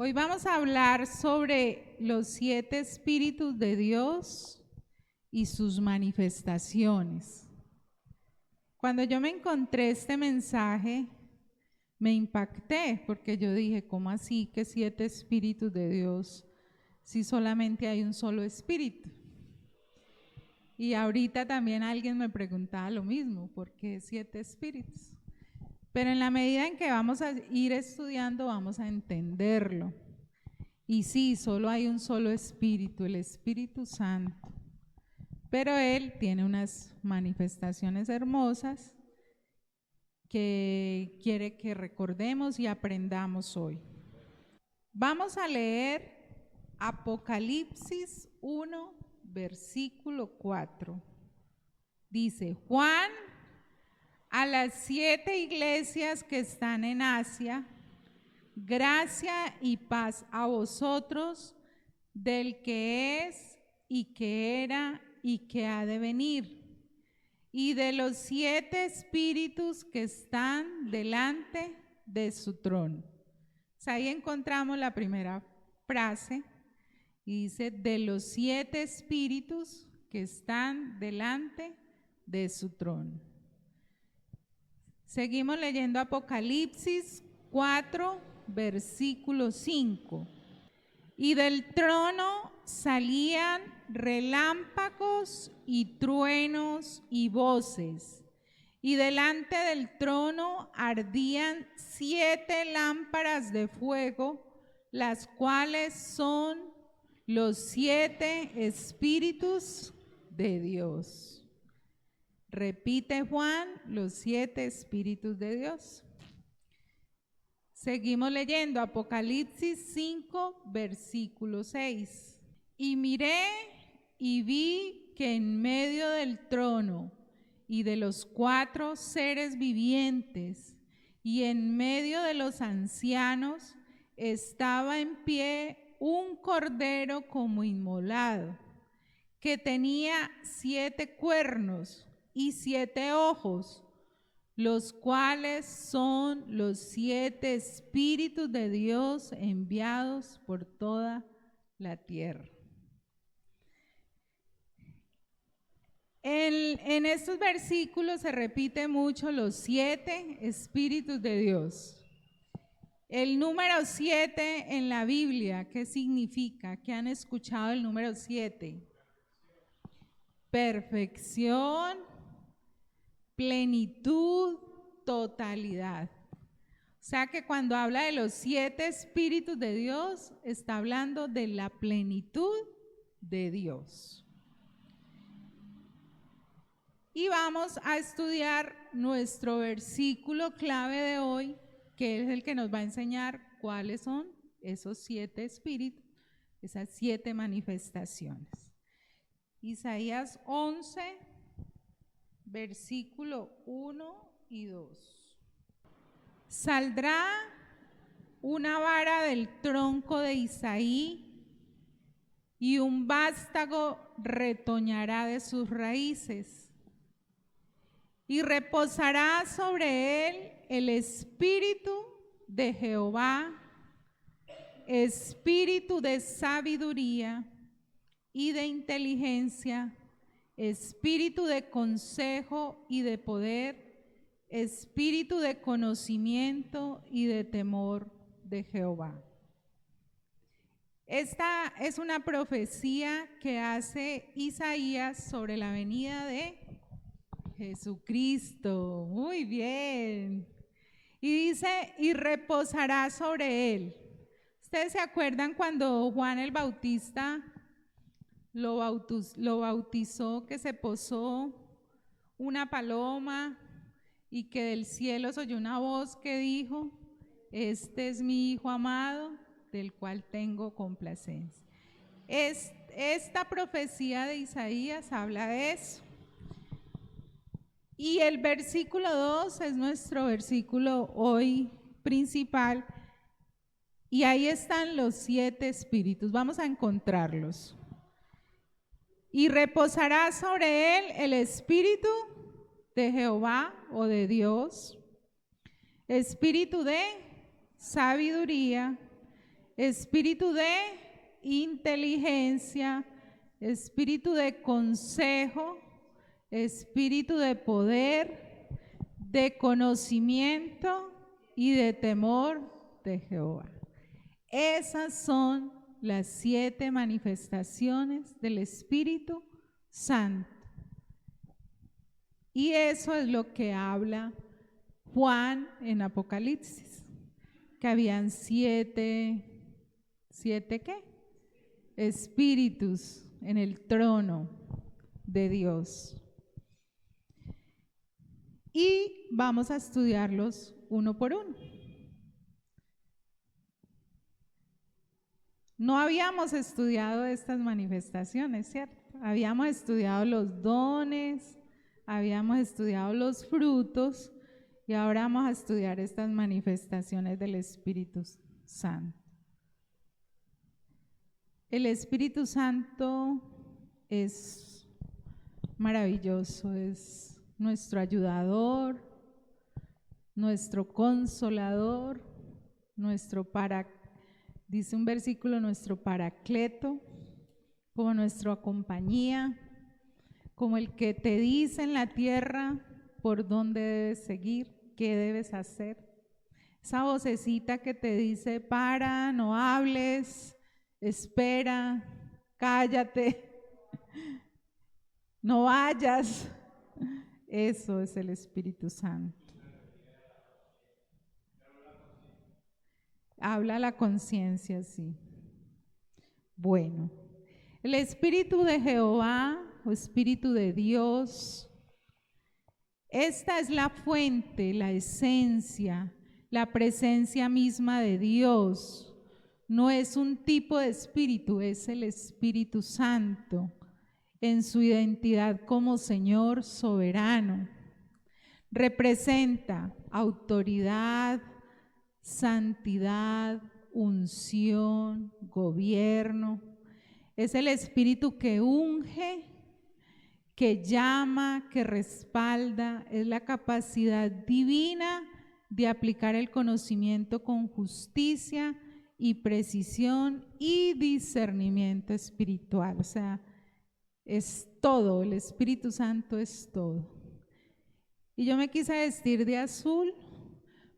Hoy vamos a hablar sobre los 7 espíritus de Dios y sus manifestaciones. Cuando yo me encontré este mensaje, me impacté porque yo dije, ¿cómo así que 7 espíritus de Dios si solamente hay un solo espíritu? Y ahorita también alguien me preguntaba lo mismo, ¿por qué 7 espíritus? Pero en la medida en que vamos a ir estudiando, vamos a entenderlo. Y sí, solo hay un solo espíritu, el Espíritu Santo. Pero Él tiene unas manifestaciones hermosas que quiere que recordemos y aprendamos hoy. Vamos a leer Apocalipsis 1, versículo 4. Dice, Juan, a las 7 iglesias que están en Asia, gracia y paz a vosotros, del que es y que era y que ha de venir, y de los 7 espíritus que están delante de su trono. Ahí encontramos la primera frase y dice, de los 7 espíritus que están delante de su trono. Seguimos leyendo Apocalipsis 4, versículo 5. Y del trono salían relámpagos y truenos y voces, y delante del trono ardían 7 lámparas de fuego, las cuales son los 7 espíritus de Dios. Repite Juan, los 7 espíritus de Dios. Seguimos leyendo Apocalipsis 5, versículo 6. Y miré y vi que en medio del trono y de los 4 seres vivientes y en medio de los ancianos estaba en pie un cordero como inmolado, que tenía 7 cuernos y 7 ojos, los cuales son los 7 espíritus de Dios enviados por toda la tierra. En estos versículos se repite mucho los 7 espíritus de Dios. El número 7 en la Biblia, ¿qué significa? ¿Qué han escuchado el número 7? Perfección, plenitud, totalidad. O sea que cuando habla de los 7 espíritus de Dios, está hablando de la plenitud de Dios. Y vamos a estudiar nuestro versículo clave de hoy, que es el que nos va a enseñar cuáles son esos 7 espíritus, esas 7 manifestaciones. Isaías 11, versículo 1 y 2. Saldrá una vara del tronco de Isaí y un vástago retoñará de sus raíces. Y reposará sobre él el espíritu de Jehová, espíritu de sabiduría y de inteligencia, espíritu de consejo y de poder, espíritu de conocimiento y de temor de Jehová. Esta es una profecía que hace Isaías sobre la venida de Jesucristo. Muy bien. Y dice, y reposará sobre él. ¿Ustedes se acuerdan cuando Juan el Bautista lo bautizó, que se posó una paloma y que del cielo se oyó una voz que dijo, este es mi Hijo amado, del cual tengo complacencia? Esta profecía de Isaías habla de eso. Y el versículo 2 es nuestro versículo hoy principal. Y ahí están los 7 espíritus. Vamos a encontrarlos. Y reposará sobre él el espíritu de Jehová o de Dios, espíritu de sabiduría, espíritu de inteligencia, espíritu de consejo, espíritu de poder, de conocimiento y de temor de Jehová. Esas son las 7 manifestaciones del Espíritu Santo. Y eso es lo que habla Juan en Apocalipsis, que habían 7 ¿qué? Espíritus en el trono de Dios. Y vamos a estudiarlos uno por uno. No habíamos estudiado estas manifestaciones, ¿cierto? Habíamos estudiado los dones, habíamos estudiado los frutos y ahora vamos a estudiar estas manifestaciones del Espíritu Santo. El Espíritu Santo es maravilloso, es nuestro ayudador, nuestro consolador, dice un versículo, nuestro paracleto, como nuestra compañía, como el que te dice en la tierra por dónde debes seguir, qué debes hacer. Esa vocecita que te dice, para, no hables, espera, cállate, no vayas. Eso es el Espíritu Santo. Habla la conciencia, sí. Bueno, el Espíritu de Jehová o Espíritu de Dios, esta es la fuente, la esencia, la presencia misma de Dios. No es un tipo de espíritu, es el Espíritu Santo en su identidad como Señor soberano. Representa autoridad, santidad, unción, gobierno. Es el Espíritu que unge, que llama, que respalda. Es la capacidad divina de aplicar el conocimiento con justicia y precisión y discernimiento espiritual. O sea, es todo, el Espíritu Santo es todo. Y yo me quise vestir de azul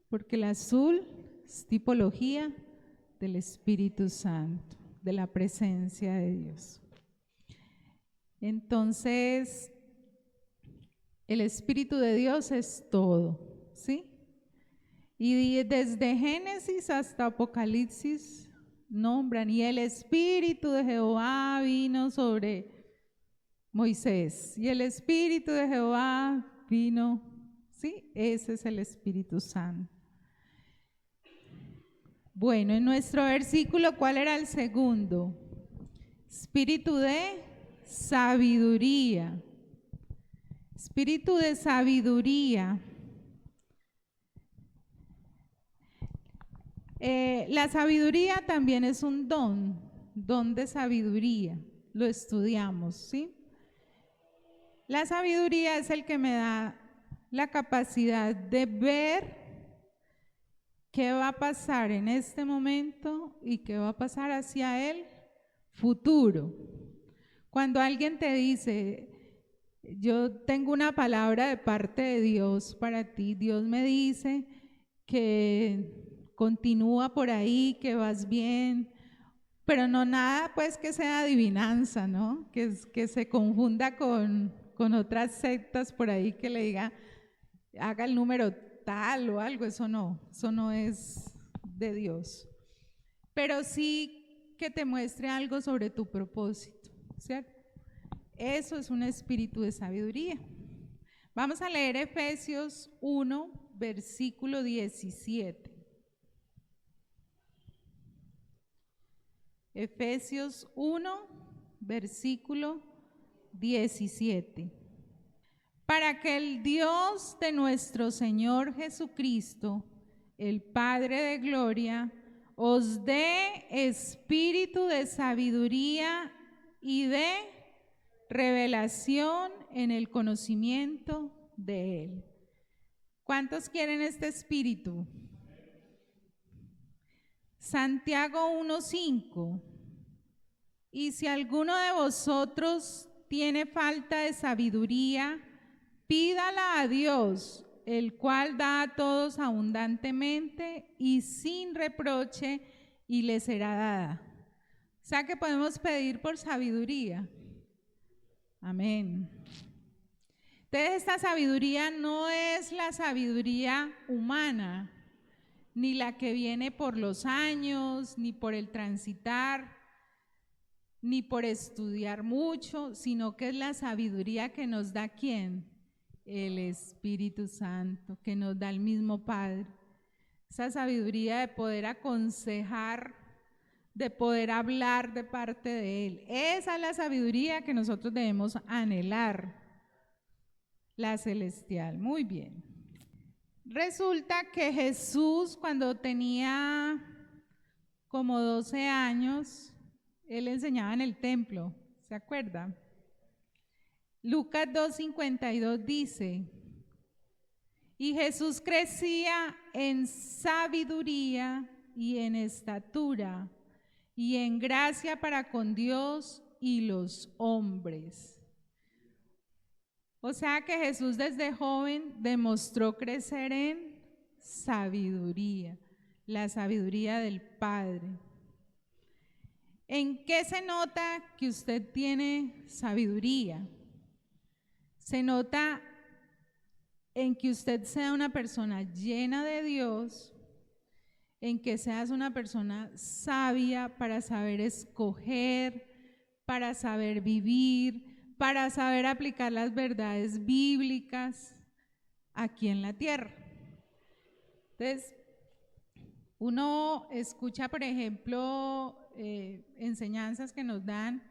porque el azul es tipología del Espíritu Santo, de la presencia de Dios. Entonces, el Espíritu de Dios es todo, ¿sí? Y desde Génesis hasta Apocalipsis nombran, y el Espíritu de Jehová vino sobre Moisés, y el Espíritu de Jehová vino, ¿sí? Ese es el Espíritu Santo. Bueno, en nuestro versículo, ¿cuál era el segundo? Espíritu de sabiduría. Espíritu de sabiduría. La sabiduría también es un don de sabiduría. Lo estudiamos, ¿sí? La sabiduría es el que me da la capacidad de ver qué va a pasar en este momento y qué va a pasar hacia el futuro. Cuando alguien te dice, yo tengo una palabra de parte de Dios para ti, Dios me dice que continúa por ahí, que vas bien, pero no nada pues que sea adivinanza, ¿no? Que se confunda con otras sectas por ahí que le diga, haga el número tal o algo, eso no es de Dios. Pero sí que te muestre algo sobre tu propósito, ¿cierto? Eso es un espíritu de sabiduría. Vamos a leer Efesios 1, versículo 17. Efesios 1, versículo 17. Para que el Dios de nuestro Señor Jesucristo, el Padre de gloria, os dé espíritu de sabiduría y de revelación en el conocimiento de Él. ¿Cuántos quieren este espíritu? Santiago 1:5. Y si alguno de vosotros tiene falta de sabiduría, pídala a Dios, el cual da a todos abundantemente y sin reproche, y le será dada. O sea que podemos pedir por sabiduría. Amén. Entonces, esta sabiduría no es la sabiduría humana, ni la que viene por los años, ni por el transitar, ni por estudiar mucho, sino que es la sabiduría que nos da ¿quién? El Espíritu Santo, que nos da el mismo Padre. Esa sabiduría de poder aconsejar, de poder hablar de parte de Él. Esa es la sabiduría que nosotros debemos anhelar, la celestial. Muy bien. Resulta que Jesús, cuando tenía como 12 años, Él enseñaba en el templo, ¿se acuerda? Lucas 2:52 dice: y Jesús crecía en sabiduría y en estatura y en gracia para con Dios y los hombres. O sea que Jesús desde joven demostró crecer en sabiduría, la sabiduría del Padre. ¿En qué se nota que usted tiene sabiduría? Se nota en que usted sea una persona llena de Dios, en que seas una persona sabia para saber escoger, para saber vivir, para saber aplicar las verdades bíblicas aquí en la tierra. Entonces, uno escucha, por ejemplo, enseñanzas que nos dan,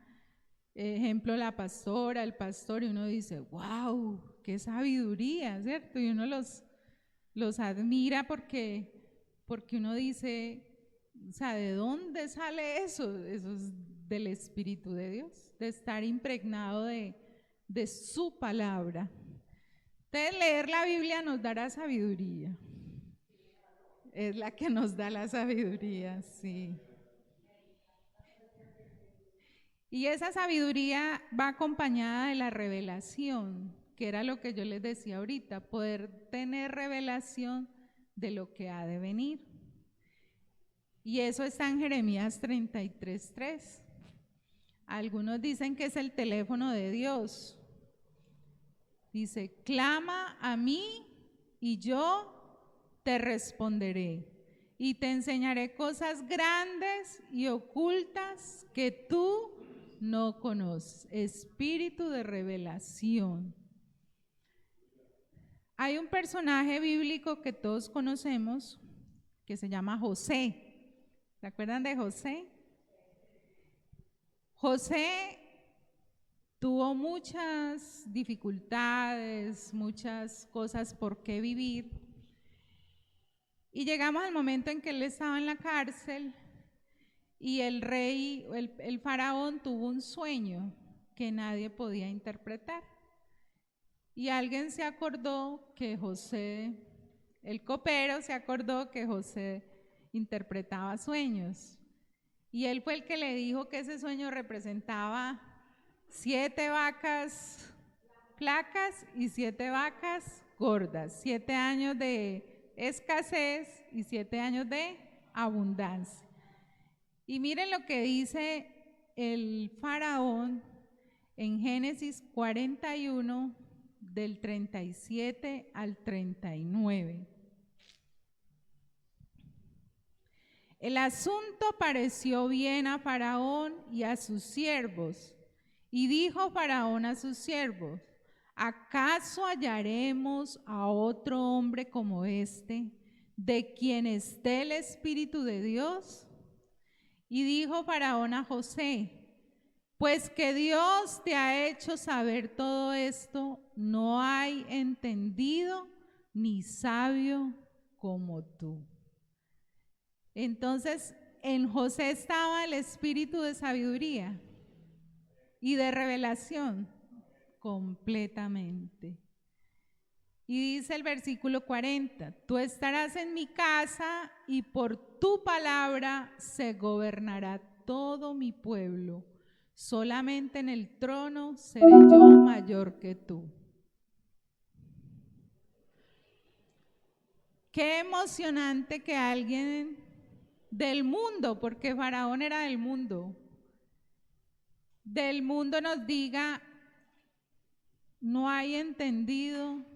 ejemplo, la pastora, el pastor, y uno dice, wow, qué sabiduría, ¿cierto? Y uno los admira porque uno dice, o sea, ¿de dónde sale eso? Eso es del Espíritu de Dios, de estar impregnado de su palabra. Entonces, leer la Biblia nos dará sabiduría. Es la que nos da la sabiduría, sí. Y esa sabiduría va acompañada de la revelación, que era lo que yo les decía ahorita, poder tener revelación de lo que ha de venir. Y eso está en Jeremías 33:3. Algunos dicen que es el teléfono de Dios. Dice, clama a mí y yo te responderé y te enseñaré cosas grandes y ocultas que tú no conoces. Espíritu de revelación. Hay un personaje bíblico que todos conocemos que se llama José. ¿Se acuerdan de José? José tuvo muchas dificultades, muchas cosas por qué vivir. Y llegamos al momento en que él estaba en la cárcel y el rey, el faraón tuvo un sueño que nadie podía interpretar. Y alguien se acordó que José, el copero se acordó que José interpretaba sueños. Y él fue el que le dijo que ese sueño representaba 7 vacas flacas y 7 vacas gordas, 7 años de escasez y 7 años de abundancia. Y miren lo que dice el faraón en Génesis 41, del 37 al 39. El asunto pareció bien a Faraón y a sus siervos, y dijo Faraón a sus siervos, ¿acaso hallaremos a otro hombre como este, de quien esté el Espíritu de Dios? Y dijo Faraón a José, pues que Dios te ha hecho saber todo esto, no hay entendido ni sabio como tú. Entonces, en José estaba el espíritu de sabiduría y de revelación completamente. Y dice el versículo 40, tú estarás en mi casa y por tu palabra se gobernará todo mi pueblo. Solamente en el trono seré yo mayor que tú. Qué emocionante que alguien del mundo, porque Faraón era del mundo nos diga, no hay entendido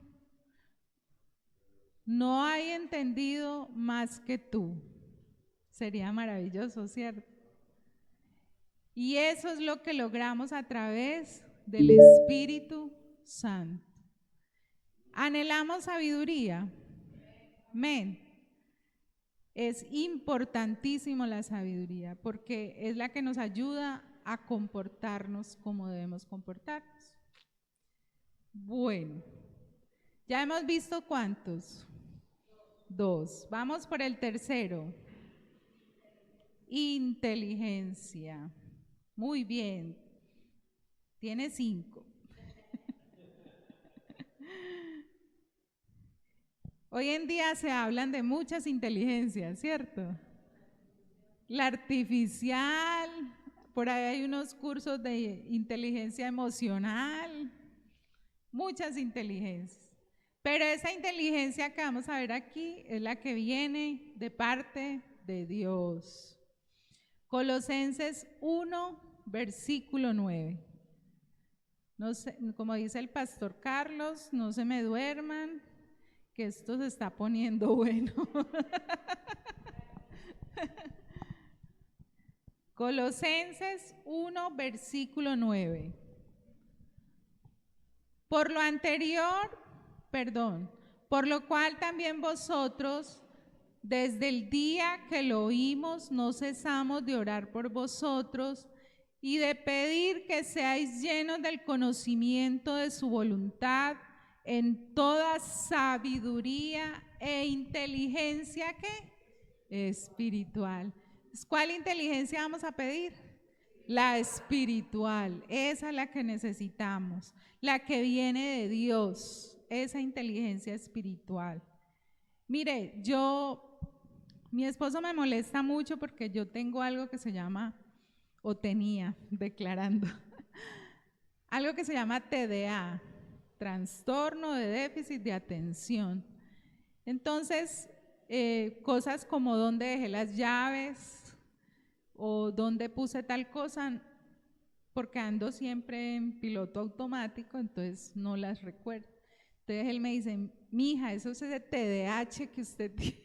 más que tú. Sería maravilloso, ¿cierto? Y eso es lo que logramos a través del Espíritu Santo. ¿Anhelamos sabiduría? Amén. Es importantísimo la sabiduría porque es la que nos ayuda a comportarnos como debemos comportarnos. Bueno, ya hemos visto ¿cuántos? 2. Vamos por el tercero. Inteligencia. Muy bien. Tiene 5. Hoy en día se hablan de muchas inteligencias, ¿cierto? La artificial, por ahí hay unos cursos de inteligencia emocional, muchas inteligencias. Pero esa inteligencia que vamos a ver aquí es la que viene de parte de Dios. Colosenses 1, versículo 9. No sé, como dice el pastor Carlos, no se me duerman, que esto se está poniendo bueno. Colosenses 1, versículo 9. Por lo cual también vosotros, desde el día que lo oímos, no cesamos de orar por vosotros y de pedir que seáis llenos del conocimiento de su voluntad en toda sabiduría e inteligencia ¿qué? Espiritual. ¿Cuál inteligencia vamos a pedir? La espiritual, esa es la que necesitamos, la que viene de Dios, esa inteligencia espiritual. Mire, mi esposo me molesta mucho porque yo tengo algo que se llama, o tenía, declarando, algo que se llama TDA, trastorno de déficit de atención. Entonces, cosas como dónde dejé las llaves o dónde puse tal cosa, porque ando siempre en piloto automático, entonces no las recuerdo. Entonces él me dice, mija, eso es ese TDAH que usted tiene,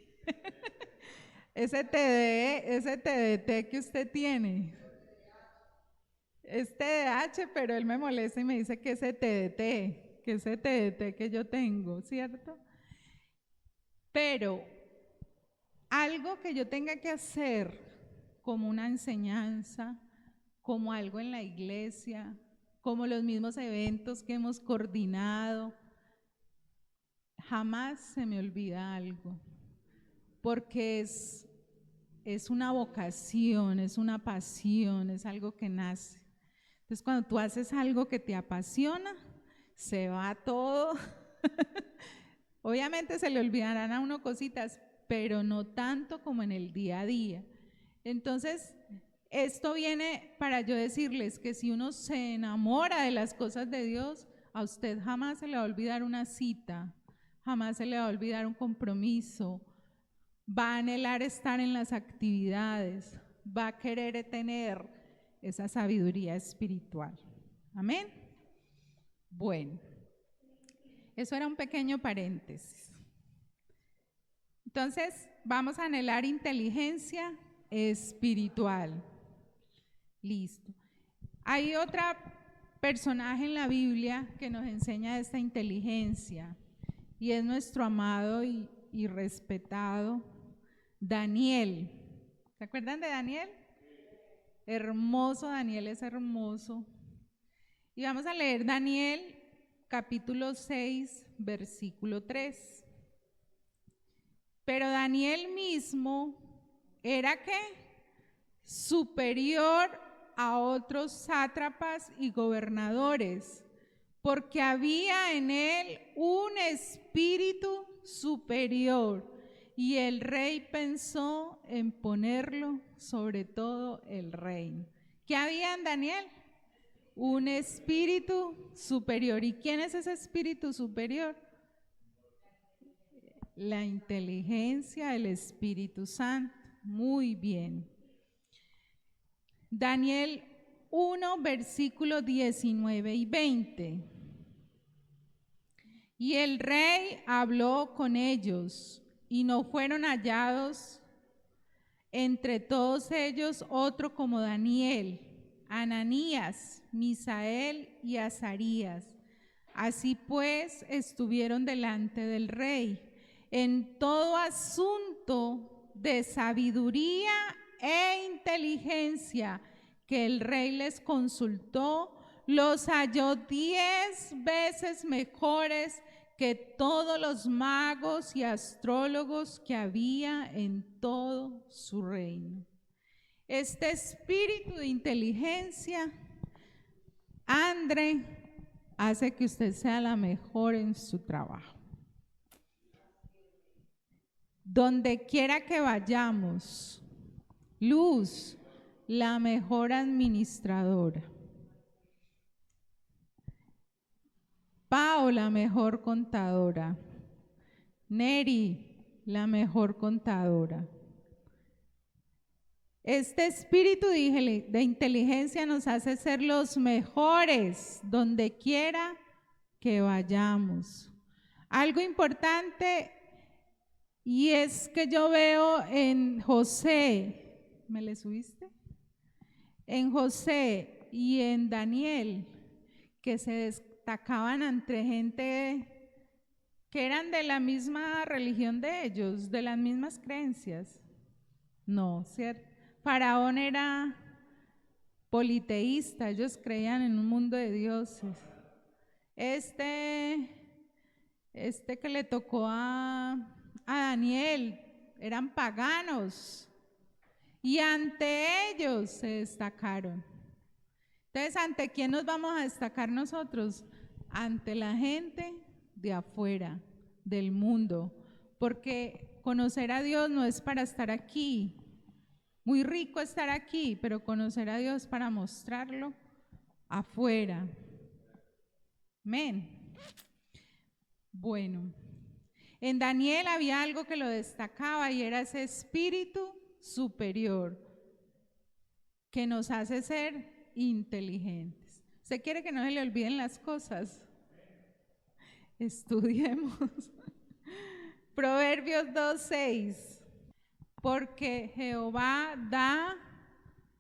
ese TDT que usted tiene. Es TDAH, pero él me molesta y me dice que ese TDT que yo tengo, ¿cierto? Pero algo que yo tenga que hacer como una enseñanza, como algo en la iglesia, como los mismos eventos que hemos coordinado, jamás se me olvida algo, porque es una vocación, es una pasión, es algo que nace. Entonces, cuando tú haces algo que te apasiona, se va todo. Obviamente se le olvidarán a uno cositas, pero no tanto como en el día a día. Entonces, esto viene para yo decirles que si uno se enamora de las cosas de Dios, a usted jamás se le va a olvidar una cita, jamás se le va a olvidar un compromiso, va a anhelar estar en las actividades, va a querer tener esa sabiduría espiritual. Amén. Bueno, eso era un pequeño paréntesis. Entonces, vamos a anhelar inteligencia espiritual. Listo. Hay otro personaje en la Biblia que nos enseña esta inteligencia y es nuestro amado y respetado Daniel. ¿Se acuerdan de Daniel? Hermoso, Daniel es hermoso. Y vamos a leer Daniel capítulo 6, versículo 3. Pero Daniel mismo era ¿qué? Superior a otros sátrapas y gobernadores, porque había en él un espíritu superior, y el rey pensó en ponerlo sobre todo el reino. ¿Qué había en Daniel? Un espíritu superior. ¿Y quién es ese espíritu superior? La inteligencia del Espíritu Santo. Muy bien. Daniel 1, versículos 19 y 20. Y el rey habló con ellos, y no fueron hallados entre todos ellos otro como Daniel, Ananías, Misael y Azarías. Así pues estuvieron delante del rey en todo asunto de sabiduría e inteligencia que el rey les consultó, los halló 10 veces mejores que todos los magos y astrólogos que había en todo su reino. Este espíritu de inteligencia, André, hace que usted sea la mejor en su trabajo. Donde quiera que vayamos, Luz, la mejor administradora. Pao, la mejor contadora. Neri, la mejor contadora. Este espíritu de inteligencia nos hace ser los mejores donde quiera que vayamos. Algo importante, y es que yo veo en José, ¿me le subiste? En José y en Daniel, que se destacaban entre gente que eran de la misma religión de ellos, de las mismas creencias. No, ¿cierto? Faraón era politeísta, ellos creían en un mundo de dioses. Este que le tocó a Daniel, eran paganos, y ante ellos se destacaron. Entonces, ¿ante quién nos vamos a destacar nosotros? Ante la gente de afuera, del mundo, porque conocer a Dios no es para estar aquí. Muy rico estar aquí, pero conocer a Dios para mostrarlo afuera. Amén. Bueno, en Daniel había algo que lo destacaba, y era ese espíritu superior que nos hace ser inteligentes. ¿Usted quiere que no se le olviden las cosas? Estudiemos. Proverbios 2:6. Porque Jehová da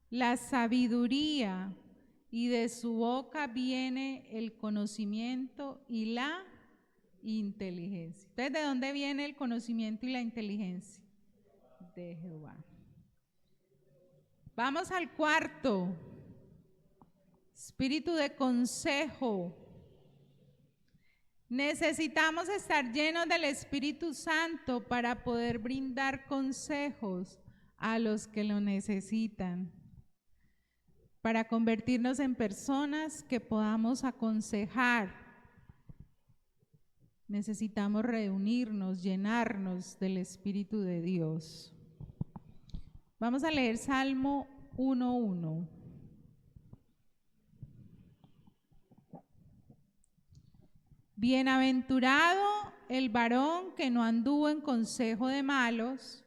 la sabiduría, y de su boca viene el conocimiento y la inteligencia. Entonces, ¿de dónde viene el conocimiento y la inteligencia? De Jehová. Vamos al cuarto. Espíritu de consejo. Necesitamos estar llenos del Espíritu Santo para poder brindar consejos a los que lo necesitan, para convertirnos en personas que podamos aconsejar. Necesitamos reunirnos, llenarnos del Espíritu de Dios. Vamos a leer Salmo 1:1. Bienaventurado el varón que no anduvo en consejo de malos,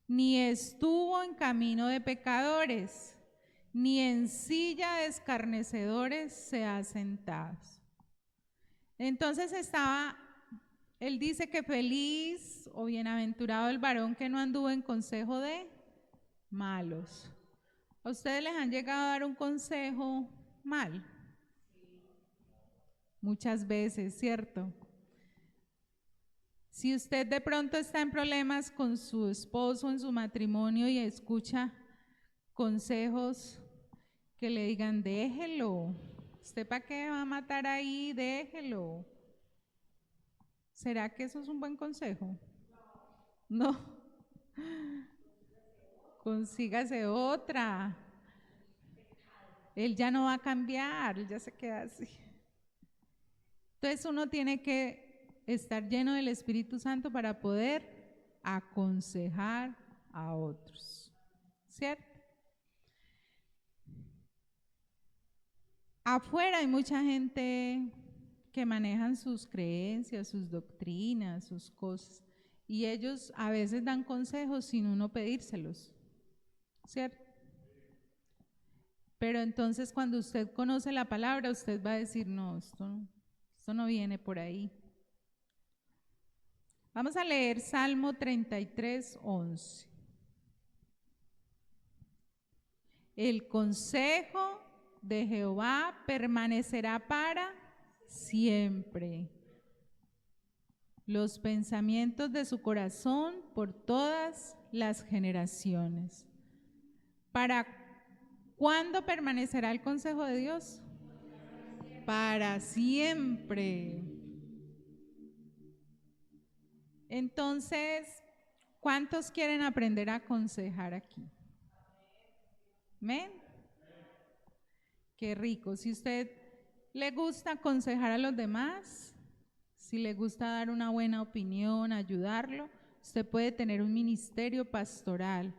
ni estuvo en camino de pecadores, ni en silla de escarnecedores se ha sentado. Entonces él dice que feliz o bienaventurado el varón que no anduvo en consejo de malos. ¿A ustedes les han llegado a dar un consejo mal? Muchas veces, ¿cierto? Si usted de pronto está en problemas con su esposo en su matrimonio y escucha consejos que le digan, déjelo, ¿usted para qué va a matar ahí? Déjelo. ¿Será que eso es un buen consejo? No. Consígase otra. Él ya no va a cambiar, él ya se queda así. Entonces uno tiene que estar lleno del Espíritu Santo para poder aconsejar a otros, ¿cierto? Afuera hay mucha gente que manejan sus creencias, sus doctrinas, sus cosas, y ellos a veces dan consejos sin uno pedírselos, ¿cierto? Pero entonces cuando usted conoce la palabra, usted va a decir, no, esto no viene por ahí. Vamos a leer Salmo 33, 11. El consejo de Jehová permanecerá para siempre. Los pensamientos de su corazón por todas las generaciones. ¿Para cuándo permanecerá el consejo de Dios? Para siempre. Entonces, ¿cuántos quieren aprender a aconsejar aquí? ¿Amén? Qué rico. Si usted le gusta aconsejar a los demás, si le gusta dar una buena opinión, ayudarlo, usted puede tener un ministerio pastoral,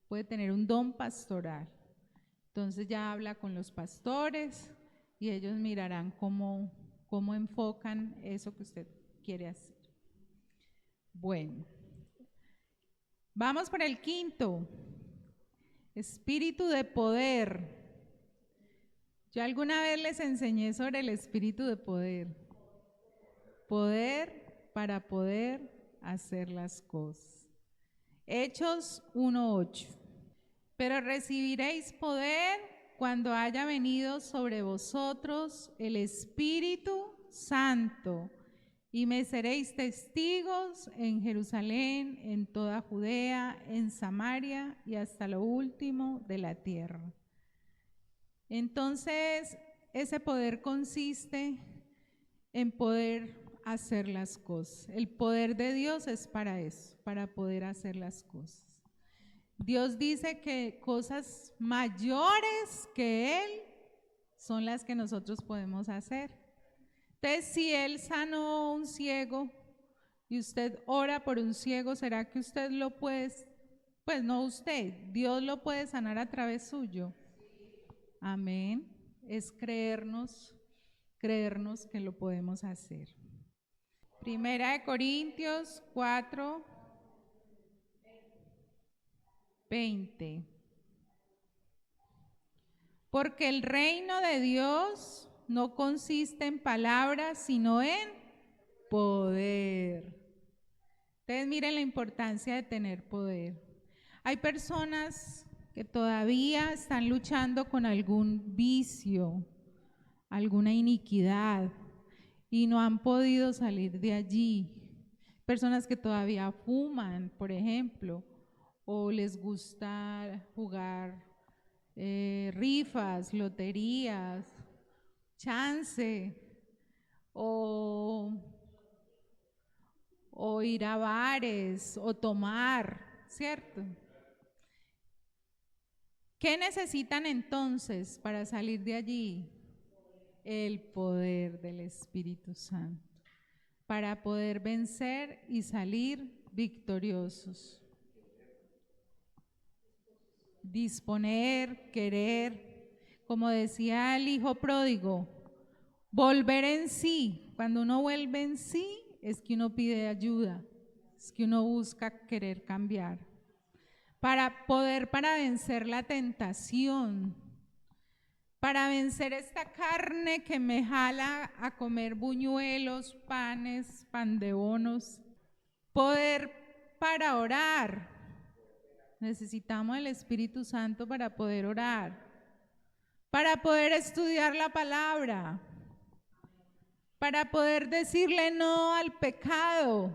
puede tener un don pastoral. Entonces ya habla con los pastores y ellos mirarán cómo enfocan eso que usted quiere hacer. Bueno, vamos por el quinto. Espíritu de poder. Yo alguna vez les enseñé sobre el espíritu de poder. Poder para poder hacer las cosas. Hechos 1:8. Pero recibiréis poder cuando haya venido sobre vosotros el Espíritu Santo, y me seréis testigos en Jerusalén, en toda Judea, en Samaria y hasta lo último de la tierra. Entonces, ese poder consiste en poder hacer las cosas. El poder de Dios es para eso, para poder hacer las cosas. Dios dice que cosas mayores que Él son las que nosotros podemos hacer. Entonces, si Él sanó a un ciego y usted ora por un ciego, ¿será que usted lo puede? Pues no usted, Dios lo puede sanar a través suyo. Amén. Es creernos que lo podemos hacer. Primera de Corintios 4, 20. Porque el reino de Dios no consiste en palabras, sino en poder. Ustedes miren la importancia de tener poder. Hay personas que todavía están luchando con algún vicio, alguna iniquidad, y no han podido salir de allí. Personas que todavía fuman, por ejemplo, o les gusta jugar rifas, loterías, chance, o ir a bares, o tomar, ¿cierto? ¿Qué necesitan entonces para salir de allí? El poder del Espíritu Santo, para poder vencer y salir victoriosos. Disponer, querer, como decía el hijo pródigo, volver en sí. Cuando uno vuelve en sí, es que uno pide ayuda, es que uno busca querer cambiar. Para vencer la tentación, para vencer esta carne que me jala a comer buñuelos, panes, pan de bonos. Poder para orar. Necesitamos el Espíritu Santo para poder orar, para poder estudiar la palabra, para poder decirle no al pecado.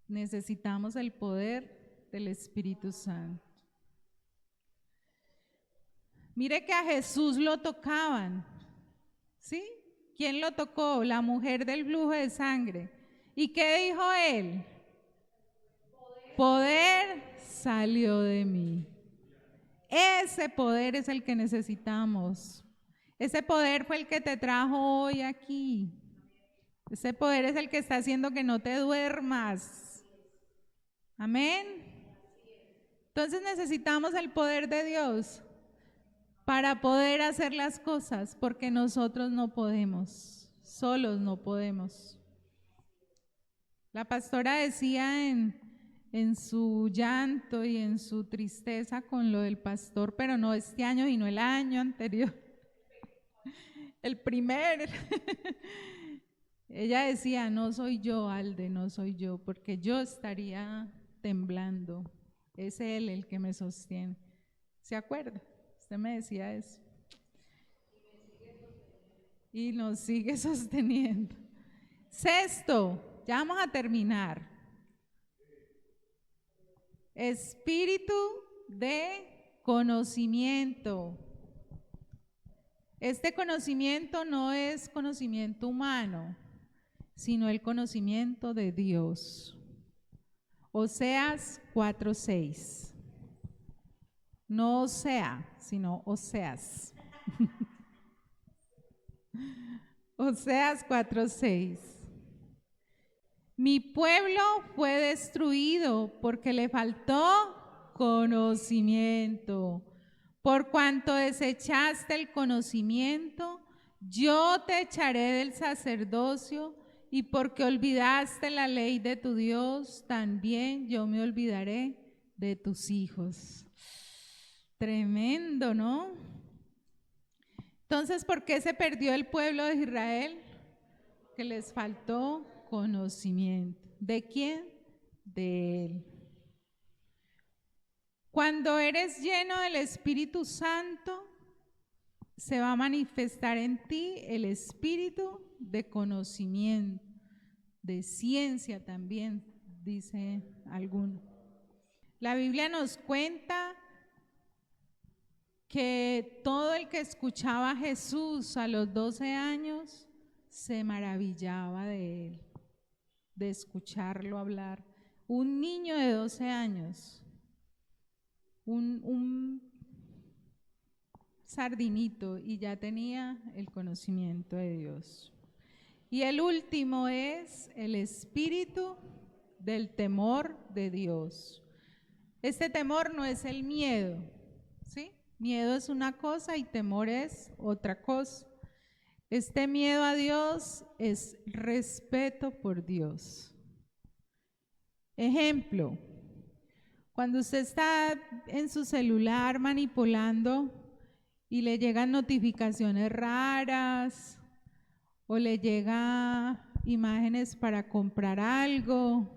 Necesitamos el poder del Espíritu Santo. Mire que a Jesús lo tocaban, ¿sí? ¿Quién lo tocó? La mujer del flujo de sangre. ¿Y qué dijo él? Poder salió de mí. Ese poder es el que necesitamos. Ese poder fue el que te trajo hoy aquí. Ese poder es el que está haciendo que no te duermas. Amén. Entonces necesitamos el poder de Dios para poder hacer las cosas, porque nosotros no podemos, solos no podemos. La pastora decía en su llanto y en su tristeza con lo del pastor, pero no este año, sino el año anterior. El primer. Ella decía, no soy yo, Alde, no soy yo, porque yo estaría temblando. Es Él el que me sostiene. ¿Se acuerda? Usted me decía eso. Y nos sigue sosteniendo. Sexto, ya vamos a terminar. Espíritu de conocimiento. Este conocimiento no es conocimiento humano, sino el conocimiento de Dios. Oseas 4:6. No Osea, sino Oseas. Oseas 4:6. Mi pueblo fue destruido porque le faltó conocimiento. Por cuanto desechaste el conocimiento, yo te echaré del sacerdocio, y porque olvidaste la ley de tu Dios, también yo me olvidaré de tus hijos. Tremendo, ¿no? Entonces, ¿por qué se perdió el pueblo de Israel? Que les faltó conocimiento. ¿De quién? De Él. Cuando eres lleno del Espíritu Santo, se va a manifestar en ti el espíritu de conocimiento, de ciencia también, dice alguno. La Biblia nos cuenta que todo el que escuchaba a Jesús a los 12 años se maravillaba de él, de escucharlo hablar. Un niño de 12 años, un sardinito, y ya tenía el conocimiento de Dios. Y el último es el espíritu del temor de Dios. Este temor no es el miedo, ¿sí? Miedo es una cosa y temor es otra cosa. Este miedo a Dios es respeto por Dios. Ejemplo, cuando usted está en su celular manipulando y le llegan notificaciones raras o le llegan imágenes para comprar algo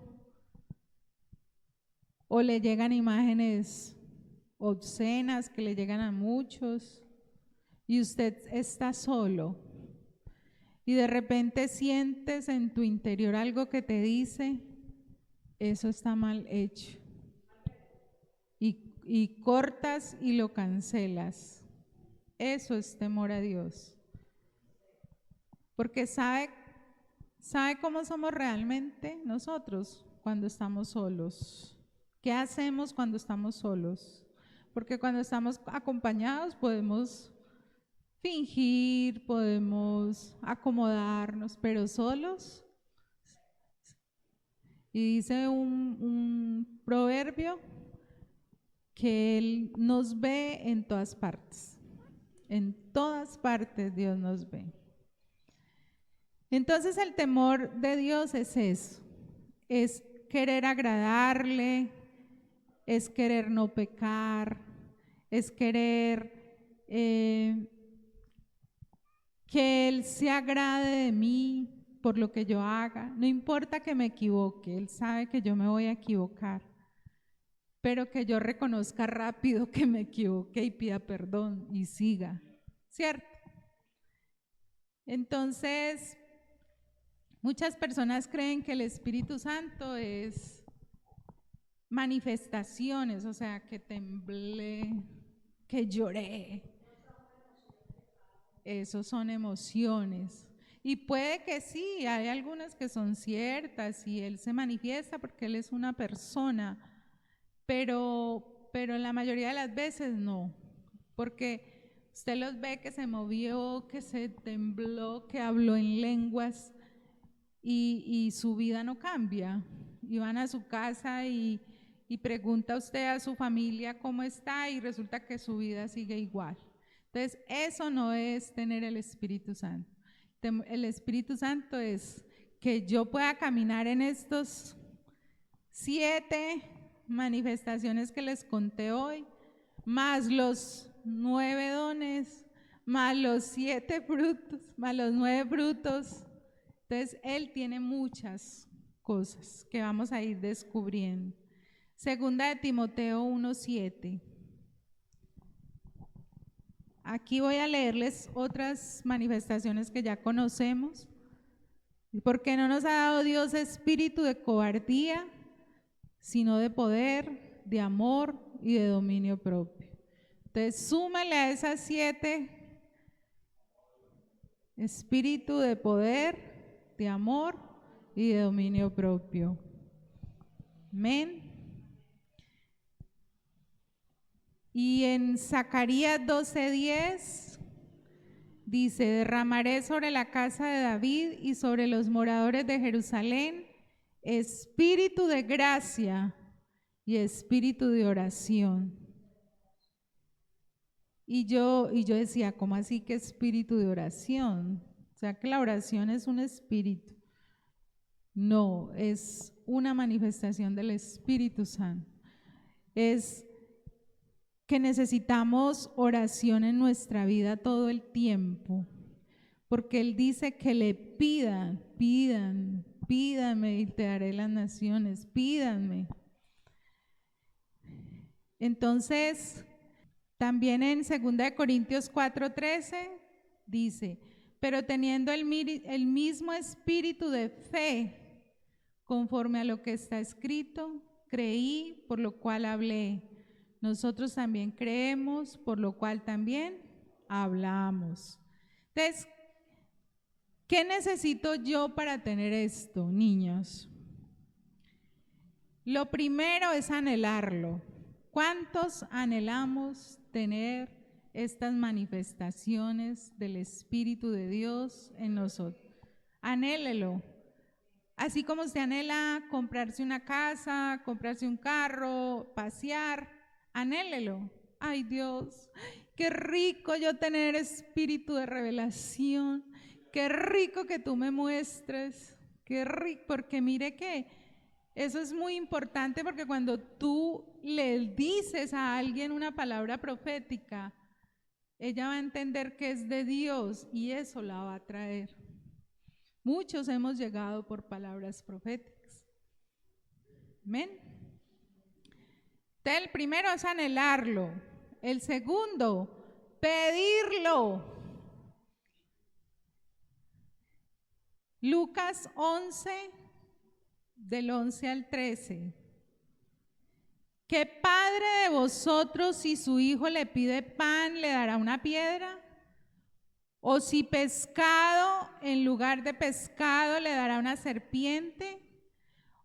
o le llegan imágenes obscenas que le llegan a muchos y usted está solo y de repente sientes en tu interior algo que te dice, eso está mal hecho, y cortas y lo cancelas. Eso es temor a Dios, porque sabe cómo somos realmente nosotros cuando estamos solos. ¿Qué hacemos cuando estamos solos? Porque cuando estamos acompañados podemos fingir, podemos acomodarnos, pero solos. Y dice un proverbio que Él nos ve en todas partes. En todas partes Dios nos ve. Entonces el temor de Dios es eso, es querer agradarle, es querer no pecar, es querer que Él se agrade de mí por lo que yo haga. No importa que me equivoque, Él sabe que yo me voy a equivocar, pero que yo reconozca rápido que me equivoqué y pida perdón y siga, ¿cierto? Entonces, muchas personas creen que el Espíritu Santo es manifestaciones, o sea, que temblé, que lloré. Esos son emociones. Y puede que sí, hay algunas que son ciertas y Él se manifiesta porque Él es una persona, pero la mayoría de las veces no, porque Usted los ve que se movió, que se tembló, que habló en lenguas y su vida no cambia. Y van a su casa y pregunta usted a su familia cómo está y resulta que su vida sigue igual. Entonces, eso no es tener el Espíritu Santo. El Espíritu Santo es que yo pueda caminar en estos 7 manifestaciones que les conté hoy, más los 9 dones, más los 7 frutos, más los 9 frutos. Entonces, Él tiene muchas cosas que vamos a ir descubriendo. Segunda de Timoteo 1:7. Aquí voy a leerles otras manifestaciones que ya conocemos. Porque no nos ha dado Dios espíritu de cobardía, sino de poder, de amor y de dominio propio. Entonces, súmale a esas 7: espíritu de poder, de amor y de dominio propio. Amén. Y en Zacarías 12:10 dice: derramaré sobre la casa de David y sobre los moradores de Jerusalén espíritu de gracia y espíritu de oración. Y yo decía, ¿cómo así que espíritu de oración? O sea, que la oración es un espíritu. No, es una manifestación del Espíritu Santo. Es que necesitamos oración en nuestra vida todo el tiempo, porque Él dice que le pídanme y te daré las naciones, pídanme. Entonces, también en 2 Corintios 4:13 dice: pero teniendo el mismo espíritu de fe, conforme a lo que está escrito, creí, por lo cual hablé. Nosotros también creemos, por lo cual también hablamos. Entonces, ¿qué necesito yo para tener esto, niños? Lo primero es anhelarlo. ¿Cuántos anhelamos tener estas manifestaciones del Espíritu de Dios en nosotros? Anhélelo. Así como usted anhela comprarse una casa, comprarse un carro, pasear, anhélelo. Ay, Dios, qué rico yo tener espíritu de revelación. Qué rico que tú me muestres. Qué rico, porque mire que eso es muy importante, porque cuando tú le dices a alguien una palabra profética, ella va a entender que es de Dios y eso la va a traer. Muchos hemos llegado por palabras proféticas. Amén. Entonces, el primero es anhelarlo. El segundo, pedirlo. Lucas 11, del 11 al 13. ¿Qué padre de vosotros, si su hijo le pide pan, le dará una piedra? ¿O si pescado, en lugar de pescado, le dará una serpiente?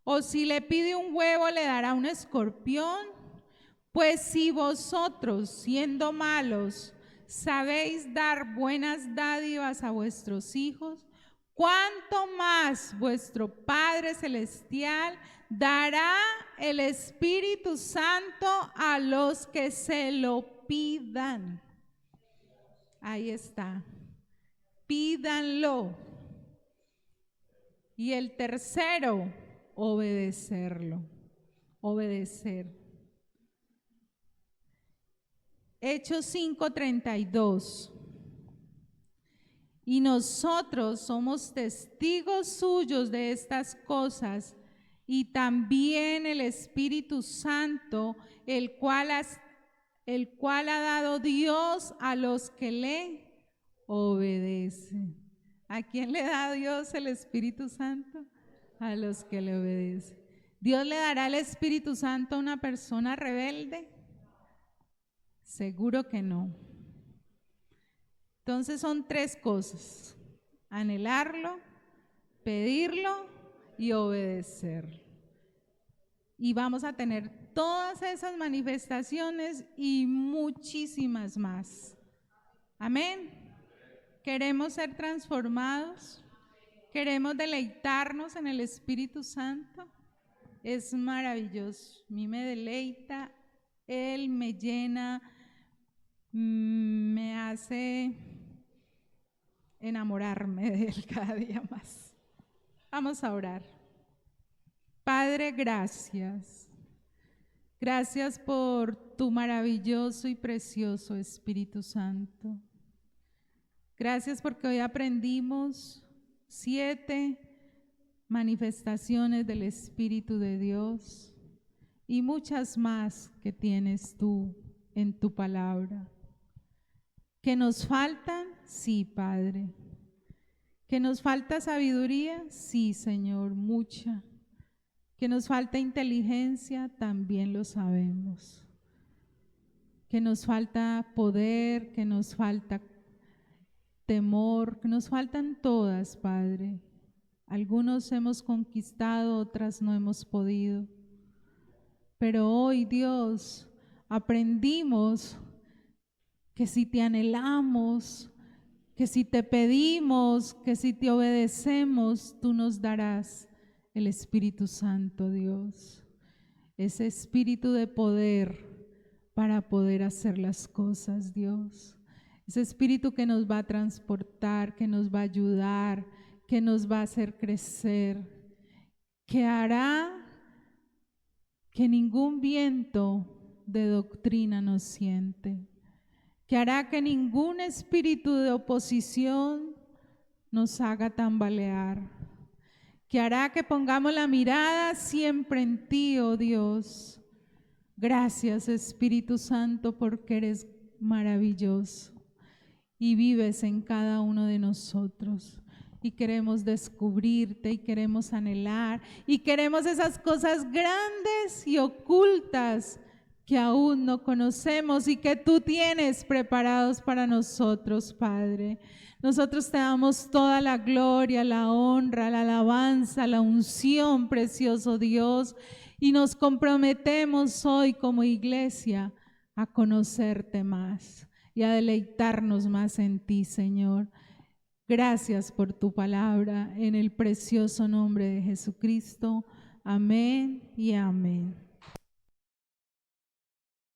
¿O si le pide un huevo, le dará un escorpión? Pues si vosotros, siendo malos, sabéis dar buenas dádivas a vuestros hijos, ¿cuánto más vuestro Padre Celestial dará el Espíritu Santo a los que se lo pidan? Ahí está. Pídanlo. Y el tercero, obedecerlo. Obedecer. Hechos 5:32. Y nosotros somos testigos suyos de estas cosas, y también el Espíritu Santo, el cual ha dado Dios a los que le obedecen. ¿A quién le da Dios el Espíritu Santo? A los que le obedecen. ¿Dios le dará el Espíritu Santo a una persona rebelde? Seguro que no. Entonces son 3 cosas: anhelarlo, pedirlo y obedecerlo. Y vamos a tener todas esas manifestaciones y muchísimas más. Amén. Queremos ser transformados. Queremos deleitarnos en el Espíritu Santo. Es maravilloso. A mí me deleita, Él me llena, me hace enamorarme de Él cada día más. Vamos a orar. Padre, gracias. Gracias por tu maravilloso y precioso Espíritu Santo. Gracias porque hoy aprendimos 7 manifestaciones del Espíritu de Dios y muchas más que tienes tú en tu palabra. ¿Que nos faltan? Sí, Padre. ¿Que nos falta sabiduría? Sí, Señor, mucha. ¿Que nos falta inteligencia? También lo sabemos. ¿Que nos falta poder? ¿Que nos falta temor? Que nos faltan todas, Padre. Algunos hemos conquistado, otras no hemos podido. Pero hoy, Dios, aprendimos que si te anhelamos, que si te pedimos, que si te obedecemos, tú nos darás el Espíritu Santo, Dios. Ese espíritu de poder para poder hacer las cosas, Dios. Ese espíritu que nos va a transportar, que nos va a ayudar, que nos va a hacer crecer, que hará que ningún viento de doctrina nos siente, que hará que ningún espíritu de oposición nos haga tambalear, que hará que pongamos la mirada siempre en ti, oh Dios. Gracias, Espíritu Santo, porque eres maravilloso y vives en cada uno de nosotros. Y queremos descubrirte y queremos anhelar y queremos esas cosas grandes y ocultas que aún no conocemos y que tú tienes preparados para nosotros, Padre. Nosotros te damos toda la gloria, la honra, la alabanza, la unción, precioso Dios, y nos comprometemos hoy como iglesia a conocerte más y a deleitarnos más en ti, Señor. Gracias por tu palabra, en el precioso nombre de Jesucristo. Amén y amén.